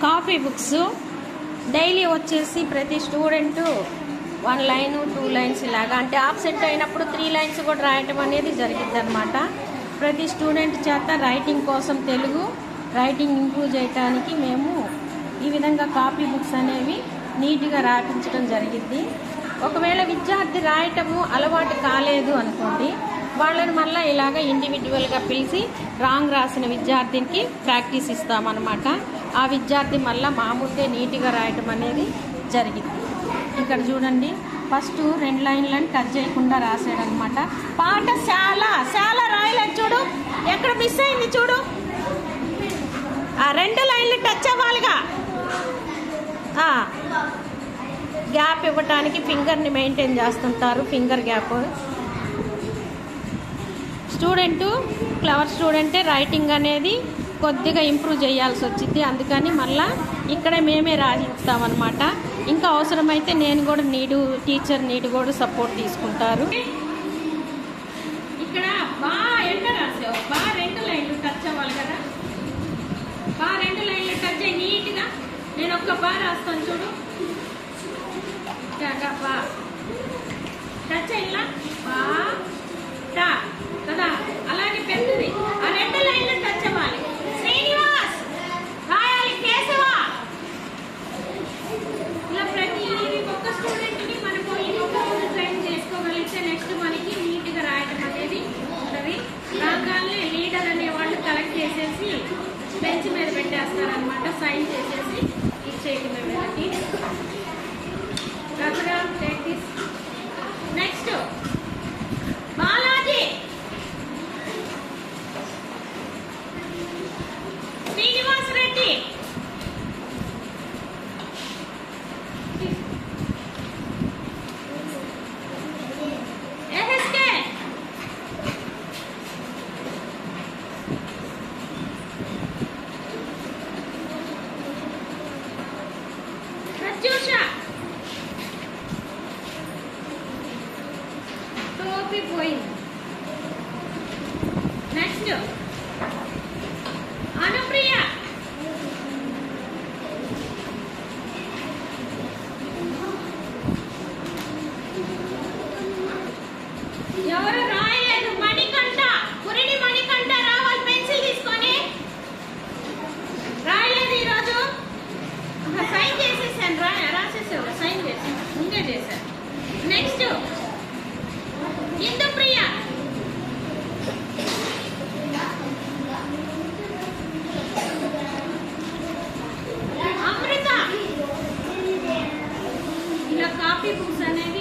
Copy books daily వచ్చేసి ప్రతి student 1 line 2 lines ఇలాగా, అంటే ఆబ్సెంట్ అయినప్పుడు 3 లైన్స్ కూడా రాయటం అనేది జరిగింది అనమాట. ప్రతి స్టూడెంట్ చేత రైటింగ్ కోసం తెలుగు రైటింగ్ ఇంప్రూవ్ చేయడానికి మేము ఈ విధంగా కాపీ బుక్స్ అనేవి నీట్గా రాయించడం జరిగింది. ఒకవేళ విద్యార్థి రాయటము అలవాటు కాలేదు అనుకోండి, వాళ్ళని మళ్ళీ ఇలాగ ఇండివిజువల్గా పిలిచి రాంగ్ రాసిన విద్యార్థికి ప్రాక్టీస్ ఇస్తామన్నమాట. ఆ విద్యార్థి మళ్ళీ మా ముందే నీట్గా రాయటం అనేది జరిగింది. ఇక్కడ చూడండి, ఫస్ట్ 2 లైన్లను టచ్ చేయకుండా రాసాడనమాట. పాఠశాల రాయలేదు చూడు, ఎక్కడ మిస్ అయింది చూడు. ఆ 2 లైన్లు టచ్ అవ్వాలిగా. గ్యాప్ ఇవ్వటానికి ఫింగర్ని మెయింటైన్ చేస్తుంటారు, ఫింగర్ గ్యాప్. క్లవర్ స్టూడెంటే రైటింగ్ అనేది కొద్దిగా ఇంప్రూవ్ చేయాల్సి వచ్చింది. అందుకని మళ్ళీ ఇక్కడే మేమే రాయిస్తామన్నమాట. ఇంకా అవసరమైతే నేను కూడా టీచర్ కూడా సపోర్ట్ తీసుకుంటారు. ఇక్కడ ఎంత రాసావు? 2 లైన్లు టచ్ అవ్వాలి కదా. 2 లైన్లు టచ్ అయ్యి నీట్గా నేను ఒక్క రాస్తాను చూడు. టచ్ అయినా కదా, అలాగే పెద్దది. ఆ 2 లైన్లు టచ్ అవ్వాలి. శ్రీనివాస్ రాయాలి, కేశవా. ఇలా ప్రతి ఒక్క స్టూడెంట్ని మనకు ఇంకొక ట్రైన్ చేసుకోగలిగితే నెక్స్ట్ మనకి నీట్గా రాయడం అనేది ఉంటుంది. రాగానే లీడర్ అనే వాళ్ళు కలెక్ట్ చేసేసి బెంచ్ మీద పెట్టేస్తారనమాట. సైన్ చేసేసి ఇచ్చేయటమే వీళ్ళకి. నెక్స్ట్ బాలాజీ, శ్రీనివాస్ రెడ్డి, ఎస్కే, ప్రత్యూష, టోపీ పోయింది. నెక్స్ట్ అనుప్రియ, ఎవరు రాయలేదు? మణికంఠ, పురిడి మణికంఠ రావాలి. పెన్సిల్ తీసుకొని రాయలేదు ఈరోజు. సైన్ చేసేసాను, రాసేసావు, సైన్ చేసాను, ముందే చేశాను. నెక్స్ట్ ఇందుప్రియ, అమృత. ఇలా కాపీ బుక్స్ అనేవి